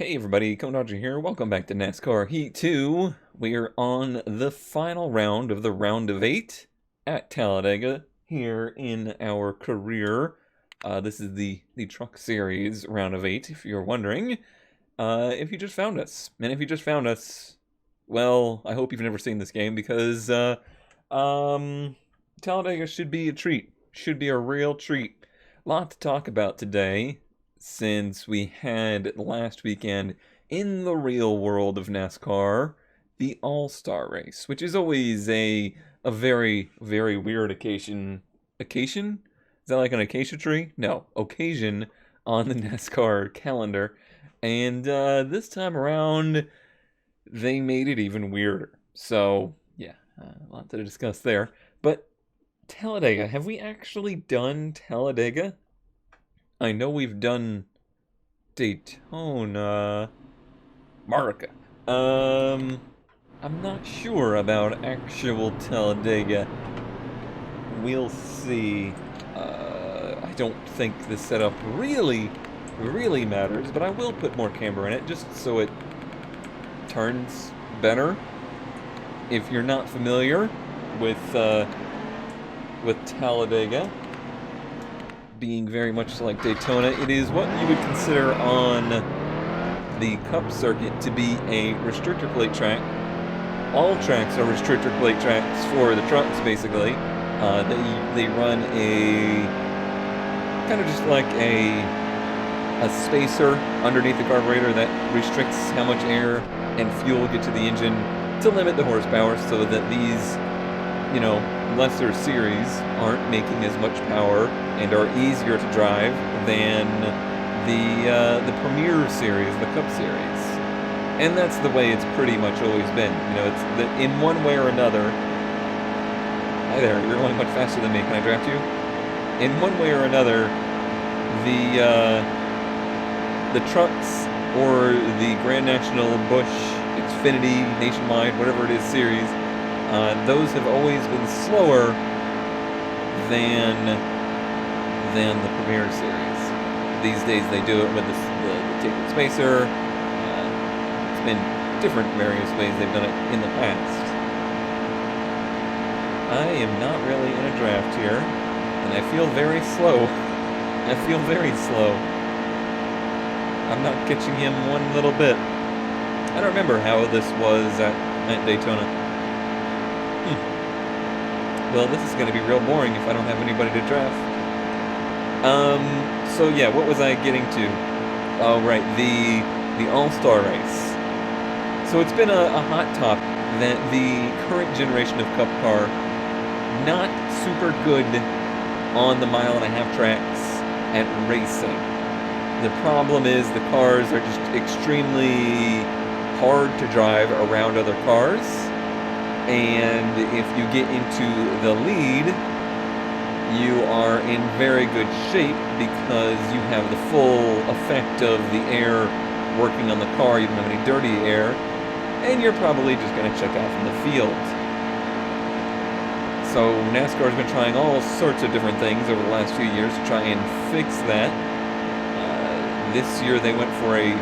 Hey everybody, Dodger here. Welcome back to NASCAR Heat 2. We are on the final round of the round of 8 at Talladega here in our career. This is the Truck Series round of 8, if you're wondering. If you just found us. And if you just found us, well, I hope you've never seen this game because Talladega should be a treat. Should be a real treat. Lot to talk about today, since we had last weekend in the real world of NASCAR, the All-Star race, which is always a very, very weird occasion. Occasion? Is that like an acacia tree? No, occasion on the NASCAR calendar. And this time around, they made it even weirder. So, yeah, a lot to discuss there. But Talladega, have we actually done Talladega? I know we've done Daytona, Marca. I'm not sure about actual Talladega. We'll see. I don't think the setup really matters, but I will put more camber in it just so it turns better. If you're not familiar with Talladega being very much like Daytona, it is what you would consider on the Cup circuit to be a restrictor plate track. All tracks are restrictor plate tracks for the trucks, basically. They run a kind of just like a spacer underneath the carburetor that restricts how much air and fuel get to the engine to limit the horsepower, so that these, lesser series aren't making as much power and are easier to drive than the Premier Series, the Cup Series. And that's the way it's pretty much always been. It's in one way or another. Hi there, you're going much faster than me. Can I draft you? In one way or another, the trucks or the Grand National, Busch, Xfinity, Nationwide, whatever it is, series, those have always been slower than the Premier Series. These days they do it with the tapered spacer. It's been different various ways they've done it in the past. I am not really in a draft here, and I feel very slow. I feel very slow. I'm not catching him one little bit. I don't remember how this was at Daytona. Well, this is going to be real boring if I don't have anybody to draft. So yeah, what was I getting to? Oh, right, the All-Star race. So it's been a hot topic that the current generation of Cup car, not super good on the mile-and-a-half tracks at racing. The problem is the cars are just extremely hard to drive around other cars. And if you get into the lead, you are in very good shape because you have the full effect of the air working on the car. You don't have any dirty air, and you're probably just going to check out from the field. So NASCAR's been trying all sorts of different things over the last few years to try and fix that. This year they went for a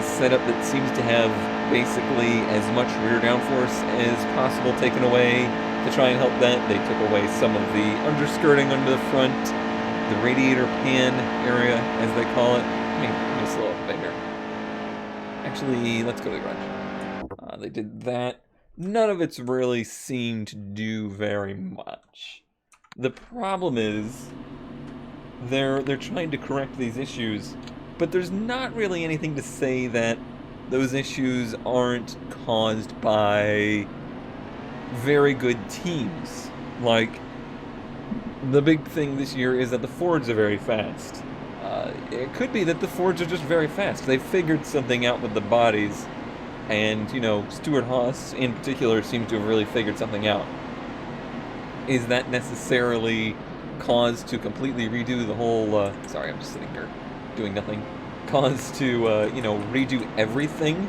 setup that seems to have basically as much rear downforce as possible taken away. To try and help that, they took away some of the underskirting under the front, the radiator pan area, as they call it. Let me slow up a bit here. Actually, let's go to the garage. They did that. None of it's really seemed to do very much. The problem is they're trying to correct these issues, but there's not really anything to say that those issues aren't caused by very good teams. Like, the big thing this year is that the Fords are very fast. It could be that the Fords are just very fast. They've figured something out with the bodies, and, Stewart Haas in particular seems to have really figured something out. Is that necessarily cause to completely redo the whole, sorry, I'm just sitting here doing nothing. Cause to, redo everything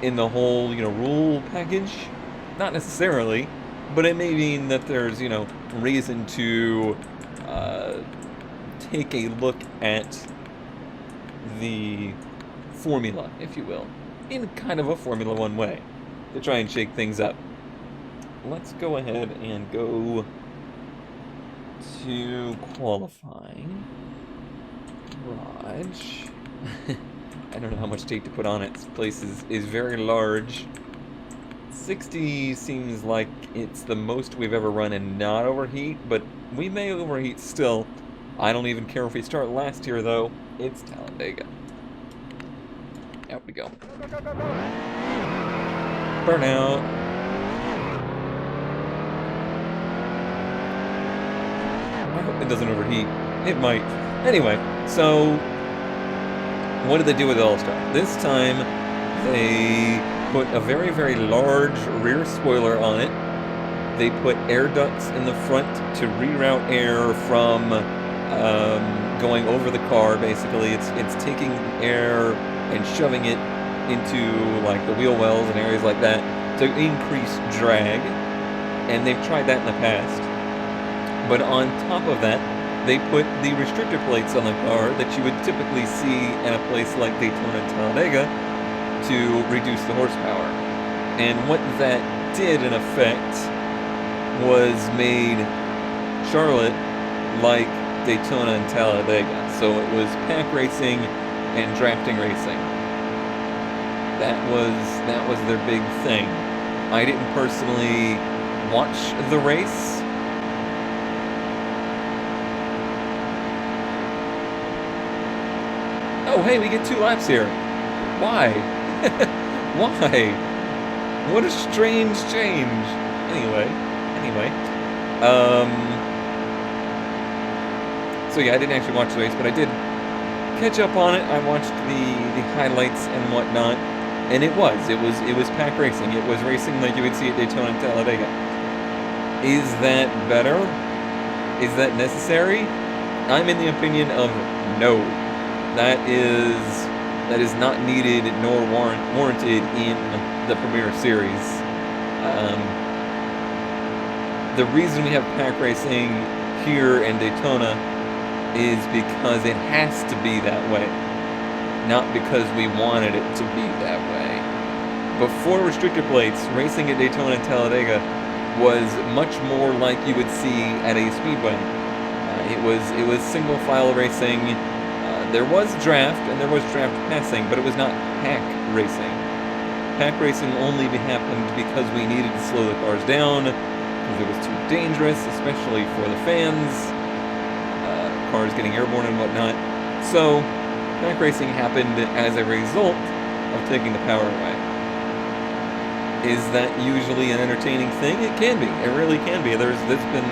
in the whole, rule package? Not necessarily, but it may mean that there's, reason to take a look at the formula, if you will, in kind of a Formula One way, to try and shake things up. Let's go ahead and go to qualifying. Raj. I don't know how much tape to put on it. This place is very large. 60 seems like it's the most we've ever run and not overheat, but we may overheat still. I don't even care if we start last here, though. It's Talladega. Out we go. Burnout. I hope it doesn't overheat. It might. Anyway, so what did they do with the All-Star? This time, they put a very, very large rear spoiler on it. They put air ducts in the front to reroute air from going over the car. Basically, it's taking air and shoving it into like the wheel wells and areas like that to increase drag. And they've tried that in the past. But on top of that, they put the restrictor plates on the car that you would typically see in a place like Daytona and Talladega to reduce the horsepower. And what that did, in effect, was made Charlotte like Daytona and Talladega. So it was pack racing and drafting racing. That was their big thing. I didn't personally watch the race. Oh, hey, we get 2 laps here. Why? Why? What a strange change. Anyway. So yeah, I didn't actually watch the race, but I did catch up on it. I watched the highlights and whatnot, and it was pack racing. It was racing like you would see at Daytona and Talladega. Is that better? Is that necessary? I'm in the opinion of no. That is not needed nor warranted in the Premier Series. The reason we have pack racing here in Daytona is because it has to be that way, not because we wanted it to be that way. Before restrictor plates, racing at Daytona and Talladega was much more like you would see at a speedway. It was single file racing. There was draft, and there was draft passing, but it was not pack racing. Pack racing only happened because we needed to slow the cars down, because it was too dangerous, especially for the fans, cars getting airborne and whatnot. So, pack racing happened as a result of taking the power away. Is that usually an entertaining thing? It can be. It really can be. There's been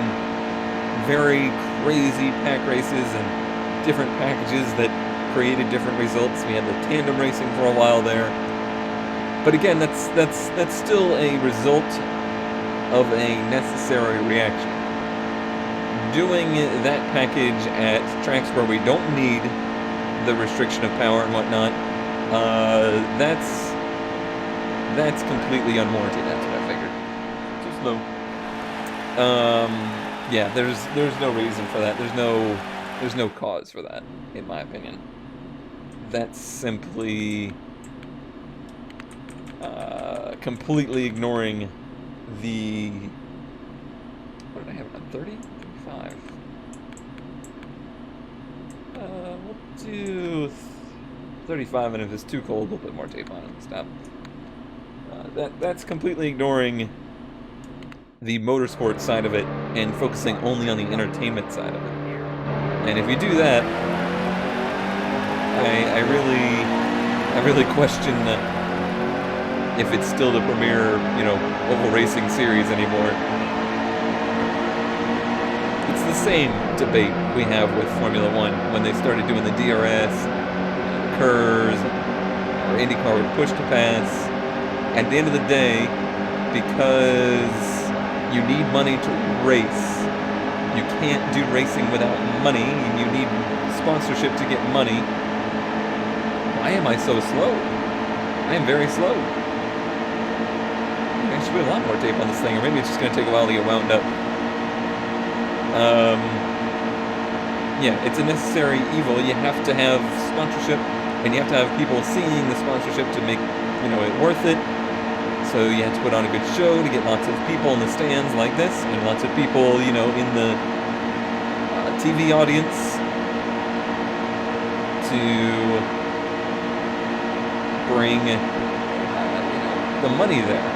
very crazy pack races and different packages that created different results. We had the tandem racing for a while there, but again, that's still a result of a necessary reaction. Doing that package at tracks where we don't need the restriction of power and whatnot, that's completely unwarranted. That's what I figured. Too slow. Yeah, there's no reason for that. There's no cause for that, in my opinion. That's simply completely ignoring the... What did I have it on? 30? 35? We'll do 35, and if it's too cold, we'll put more tape on it. Stop. That's completely ignoring the motorsport side of it and focusing only on the entertainment side of it. And if you do that, I really question if it's still the premier, oval racing series anymore. It's the same debate we have with Formula One when they started doing the DRS, KERS, or IndyCar with push to pass. At the end of the day, because you need money to race, you can't do racing without money, and you need sponsorship to get money. Why am I so slow? I am very slow. I should put a lot more tape on this thing, or maybe it's just going to take a while to get wound up. Yeah, it's a necessary evil. You have to have sponsorship And you have to have people seeing the sponsorship to make, it worth it. So you have to put on a good show to get lots of people in the stands like this, and lots of people, in the TV audience to bring, the money there.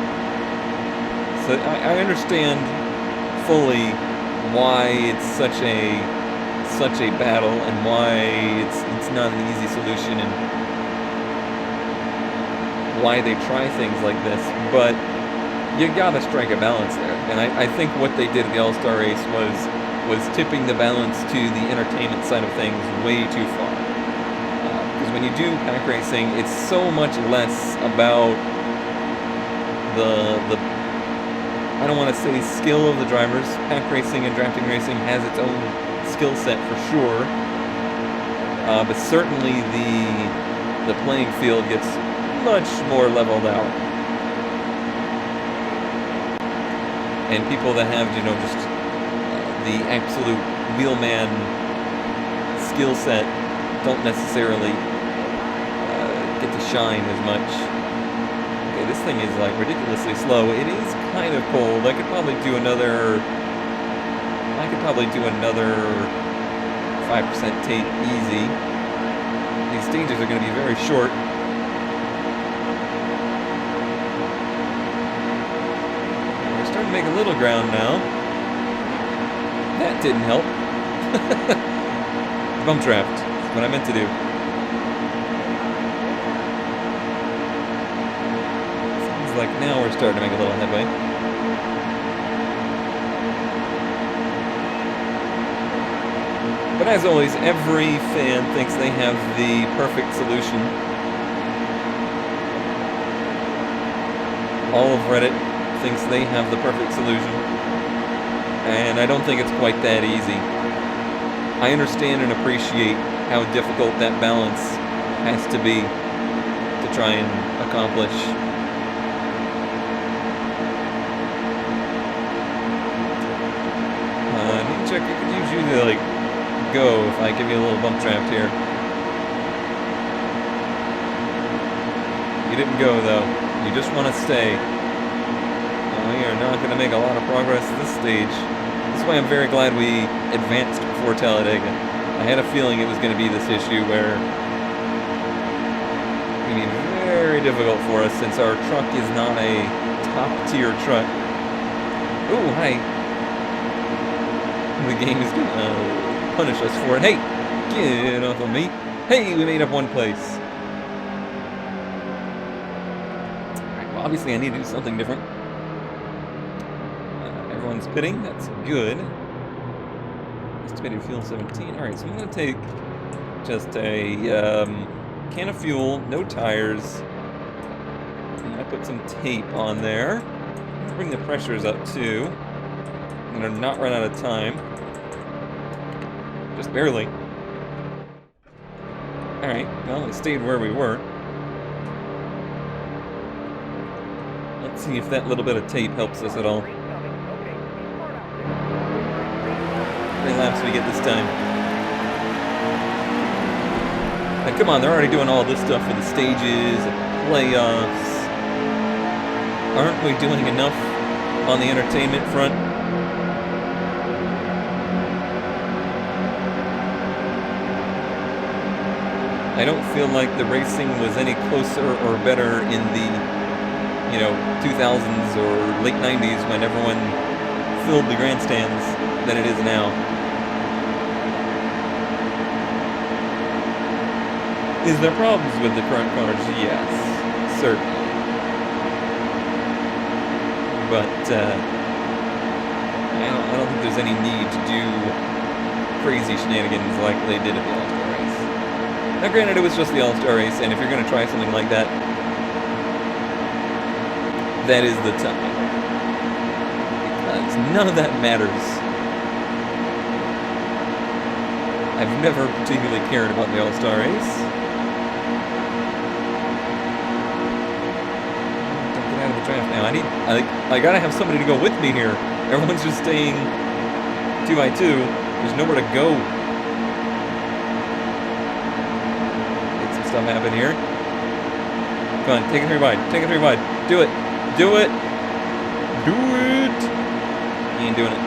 So I understand fully why it's such a battle, and why it's not an easy solution, and why they try things like this, but you gotta strike a balance there. And I think what they did at the All-Star race was tipping the balance to the entertainment side of things way too far. Because when you do pack racing, it's so much less about the I don't want to say skill of the drivers. Pack racing and drafting racing has its own skill set for sure, but certainly the playing field gets much more leveled out, and people that have just the absolute wheelman skill set don't necessarily get to shine as much. Okay, this thing is like ridiculously slow. It is kind of cold. I could probably do another 5% tape easy. These stages are going to be very short. We're starting to make a little ground now. That didn't help. Bump draft. That's what I meant to do. Sounds like now we're starting to make a little headway. But as always, every fan thinks they have the perfect solution. All of Reddit thinks they have the perfect solution. And I don't think it's quite that easy. I understand and appreciate how difficult that balance has to be to try and accomplish. Need to check, you could usually go if I give you a little bump draft here. You didn't go though. You just want to stay. We are not going to make a lot of progress at this stage. That's why I'm very glad we advanced before Talladega. I had a feeling it was going to be this issue where it's going to be very difficult for us since our truck is not a top tier truck. Ooh, hi. The game is going to punish us for it. Hey, get off of me. Hey, we made up one place. Alright, well, obviously I need to do something different. Everyone's pitting. That's good. Estimated fuel 17. Alright, so I'm going to take just a can of fuel, no tires. I'm going to put some tape on there. I'm going to bring the pressures up too. I'm going to not run out of time. Just barely. Alright, well, we stayed where we were. Let's see if that little bit of tape helps us at all. How many laps do we get this time? Now, come on, they're already doing all this stuff for the stages, playoffs. Aren't we doing enough on the entertainment front? I don't feel like the racing was any closer or better in the, 2000s or late 90s when everyone filled the grandstands than it is now. Is there problems with the current cars? Yes, certainly. But I don't think there's any need to do crazy shenanigans like they did at the All-Star race. Now, granted, it was just the All-Star race, and if you're going to try something like that, that is the time. Because none of that matters. I've never particularly cared about the All-Star race. Don't get out of the draft now. I gotta have somebody to go with me here. Everyone's just staying 2x2. There's nowhere to go. It's stuff happen here. Come on, take it 3 wide. Take it 3 wide. Do it. Do it. Do it. You ain't doing it.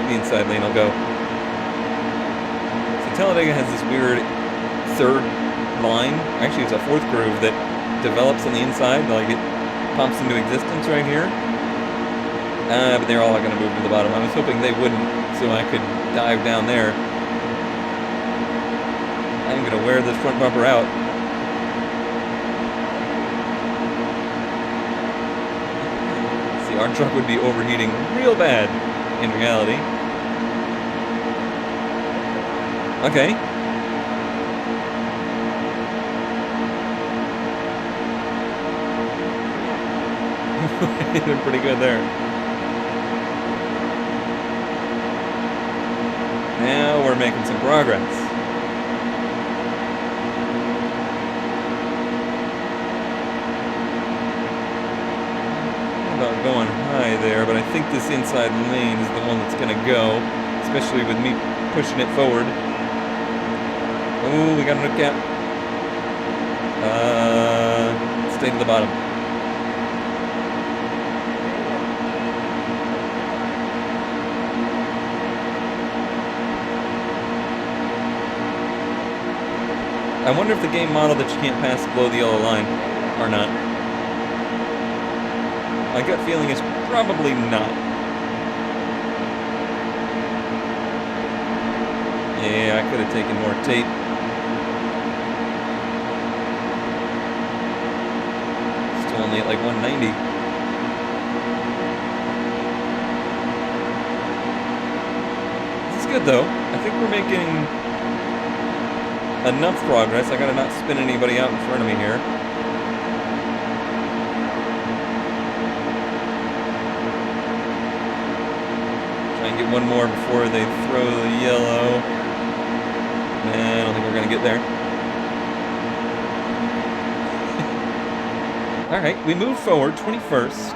The inside lane will go. So Talladega has this weird third line. Actually, it's a fourth groove that develops on the inside. Like it pops into existence right here. But they're all going to move to the bottom. I was hoping they wouldn't, so I could dive down there. I'm going to wear this front bumper out. See, our truck would be overheating real bad in reality. Okay. They're pretty good there. Now we're making some progress. About going high there, but I think this inside lane is the one that's going to go, especially with me pushing it forward. Oh, we got another gap. Stay to the bottom. I wonder if the game model that you can't pass below the yellow line or not. My gut feeling is probably not. Yeah, I could have taken more tape. Still only at like 190. This is good though. I think we're making enough progress. I gotta not spin anybody out in front of me here. Try and get one more before they throw the yellow. Nah, I don't think we're gonna get there. Alright, we move forward, 21st.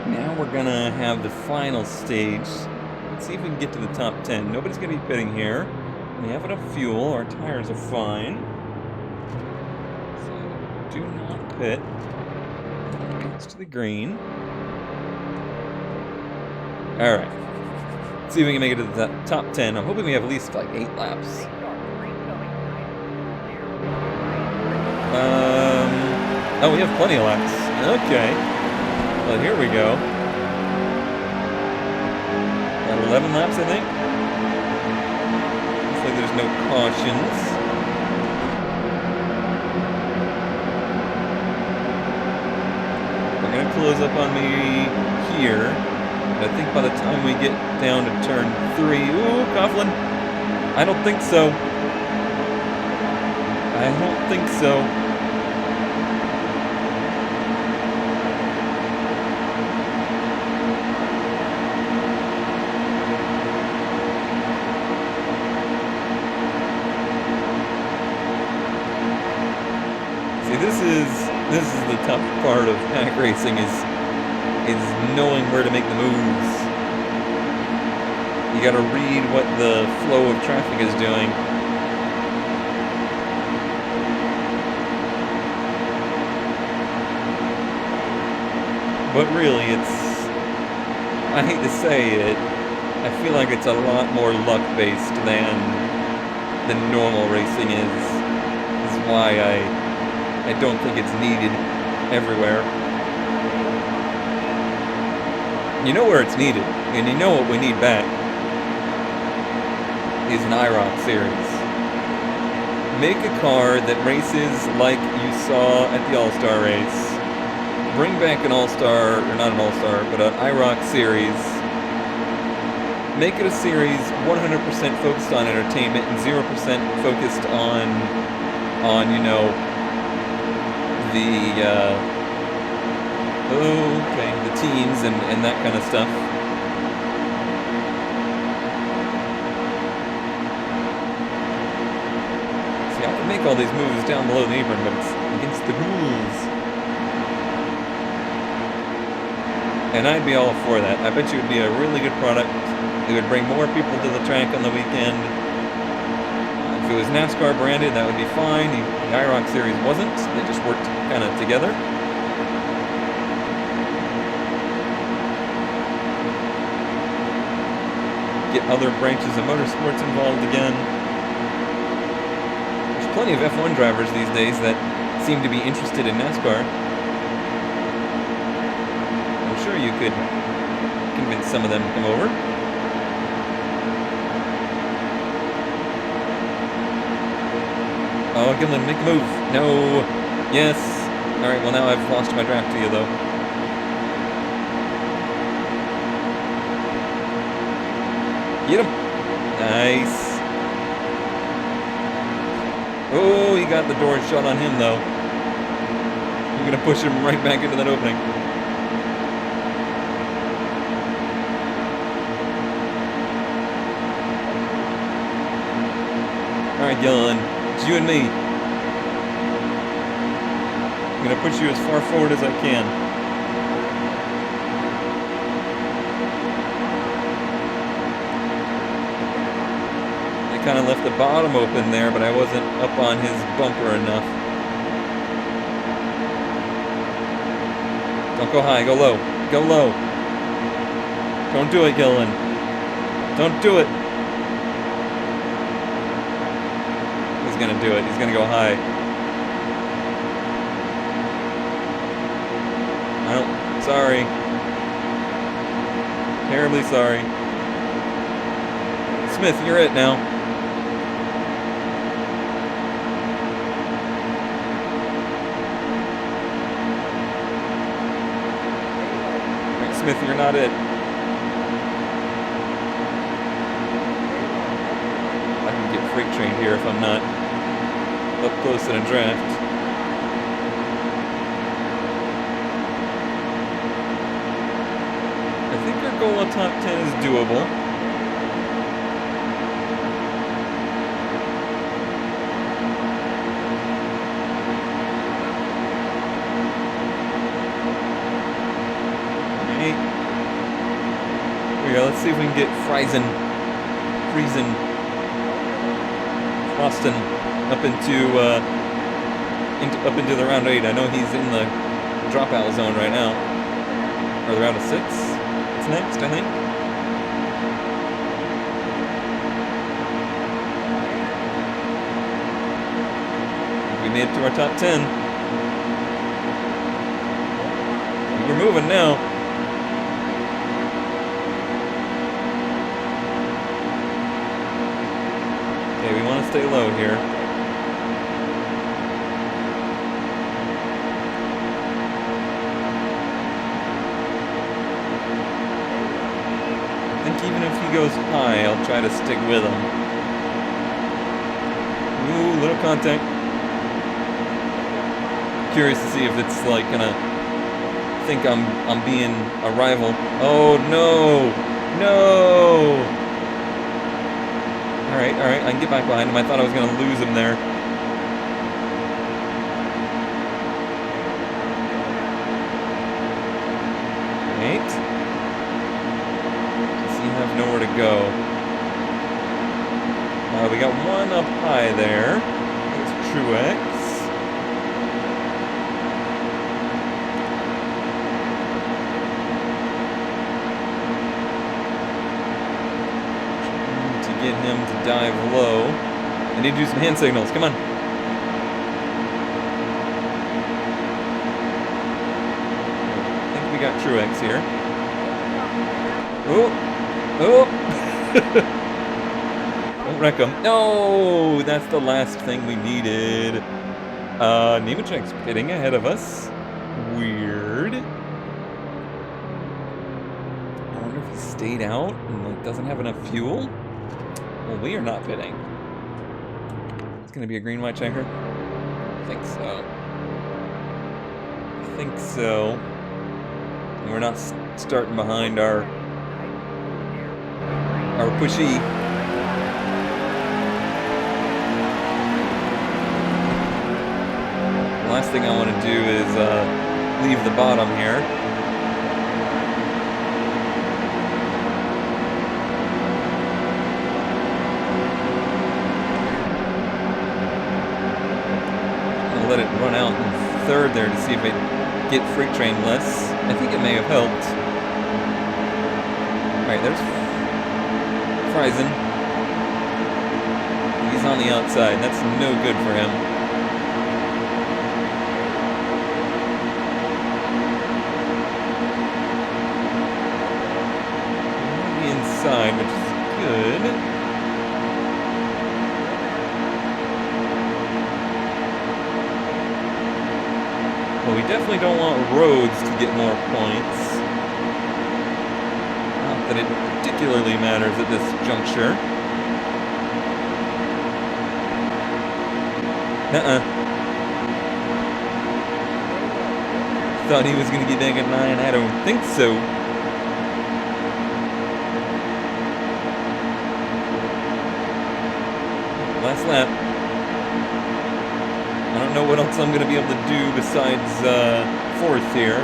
Now we're gonna have the final stage. Let's see if we can get to the top 10. Nobody's going to be pitting here. We have enough fuel. Our tires are fine. So do not pit. It's to the green. Alright. Let's see if we can make it to the top 10. I'm hoping we have at least like 8 laps. Oh, we have plenty of laps. Okay. Well, here we go. 11 laps, I think. Looks like there's no cautions. They're going to close up on me here. But I think by the time we get down to turn 3... Ooh, Coughlin! I don't think so. I don't think so. This is the tough part of pack racing is knowing where to make the moves. You gotta read what the flow of traffic is doing. But really, I hate to say it, I feel like it's a lot more luck-based than normal racing is. This is why I don't think it's needed everywhere. You know where it's needed, and you know what we need back is an IROC series. Make a car that races like you saw at the All-Star race. Bring back an All-Star, or not an All-Star, but an IROC series. Make it a series 100% focused on entertainment and 0% focused on you know, the teams and that kind of stuff. See, I can make all these moves down below the apron, but it's against the rules. And I'd be all for that. I bet you it would be a really good product. It would bring more people to the track on the weekend. If it was NASCAR branded, that would be fine. The IROC series wasn't. They just worked kind of together. Get other branches of motorsports involved again. There's plenty of F1 drivers these days that seem to be interested in NASCAR. I'm sure you could convince some of them to come over. Oh, Gillen, make a move. No. Yes. Alright, well now I've lost my draft to you, though. Get him. Nice. Oh, he got the door shut on him, though. I'm going to push him right back into that opening. Alright, Gillen. It's you and me. I'm going to push you as far forward as I can. I kind of left the bottom open there, but I wasn't up on his bumper enough. Don't go high, go low. Go low. Don't do it, Gillen. Don't do it. He's gonna do it. He's gonna go high. Oh, sorry. Terribly sorry. Smith, you're it now. Right, Smith, you're not it. I can get freight trained here if I'm not up close in a draft. I think our goal of top 10 is doable. Okay. Here we go. Let's see if we can get Froston up into the round 8. I know he's in the dropout zone right now. Or the round of 6. It's next, I think. We made it to our top 10. We're moving now. Okay, we want to stay low here. I think even if he goes high, I'll try to stick with him. Ooh, little contact. Curious to see if it's like gonna think I'm being a rival. Oh no! No! Alright, I can get back behind him. I thought I was gonna lose him there. Right. So you have nowhere to go. We got one up high there. That's Truex. Get him to dive low. I need to do some hand signals. Come on. I think we got Truex here. Oh! Don't wreck him. No! That's the last thing we needed. Nemechek's pitting ahead of us. Weird. I wonder if he stayed out and like doesn't have enough fuel. Well, we are not pitting. It's going to be a green, white checker? I think so. I think so. And we're not starting behind our pushy. The last thing I want to do is leave the bottom here. let it run out in third there to see if it get freight train less. I think it may have helped. Alright, there's Friesen. He's on the outside. That's no good for him. On the inside, which is good. Well, we definitely don't want Rhodes to get more points. Not that it particularly matters at this juncture. Thought he was going to get back at 9. I don't think so. Last lap. I don't know what else I'm going to be able to do besides fourth here.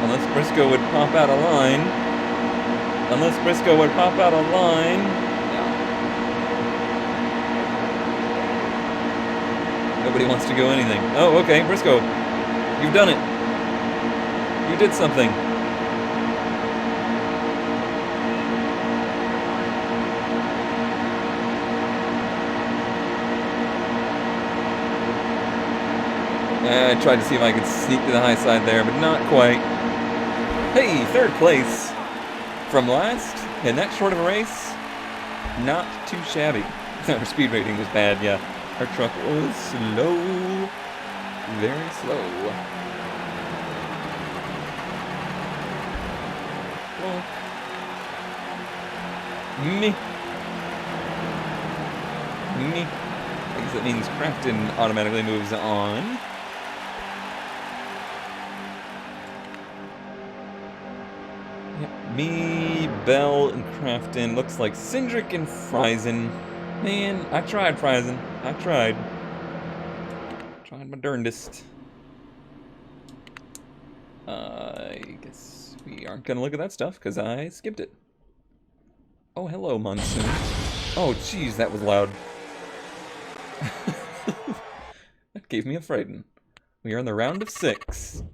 Unless Briscoe would pop out a line. Nobody wants to go anything. Oh, okay, Briscoe. You've done it. You did something. I tried to see if I could sneak to the high side there, but not quite. Hey, third place from last in that short of a race. Not too shabby. Our speed rating was bad, yeah. Our truck was slow. Very slow. Well, me. I guess that means Crafton automatically moves on. Me, Bell, and Crafton. Looks like Cindric and Friesen. Man, I tried, Friesen. I tried. Tried my darndest. I guess we aren't gonna look at that stuff, because I skipped it. Oh, hello, Monsoon. Oh, jeez, that was loud. That gave me a frighten. We are in the round of 6.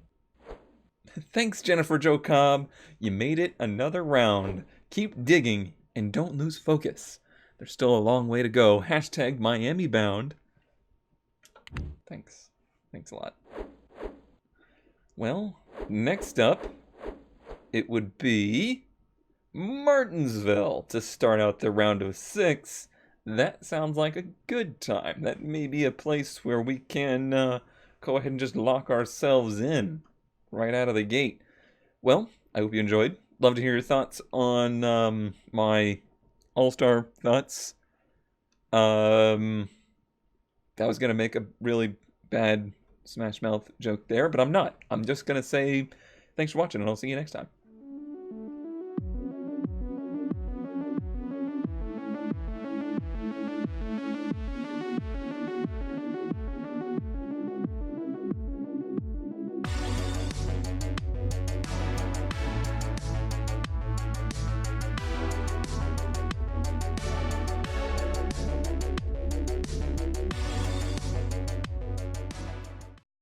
Thanks, Jennifer Jo Cobb. You made it another round. Keep digging and don't lose focus. There's still a long way to go. Hashtag Miami bound. Thanks. Thanks a lot. Well, next up, it would be Martinsville to start out the round of 6. That sounds like a good time. That may be a place where we can go ahead and just lock ourselves in right out of the gate. Well, I hope you enjoyed. Love to hear your thoughts on my All-Star thoughts. I was going to make a really bad Smash Mouth joke there, but I'm not. I'm just going to say thanks for watching, and I'll see you next time.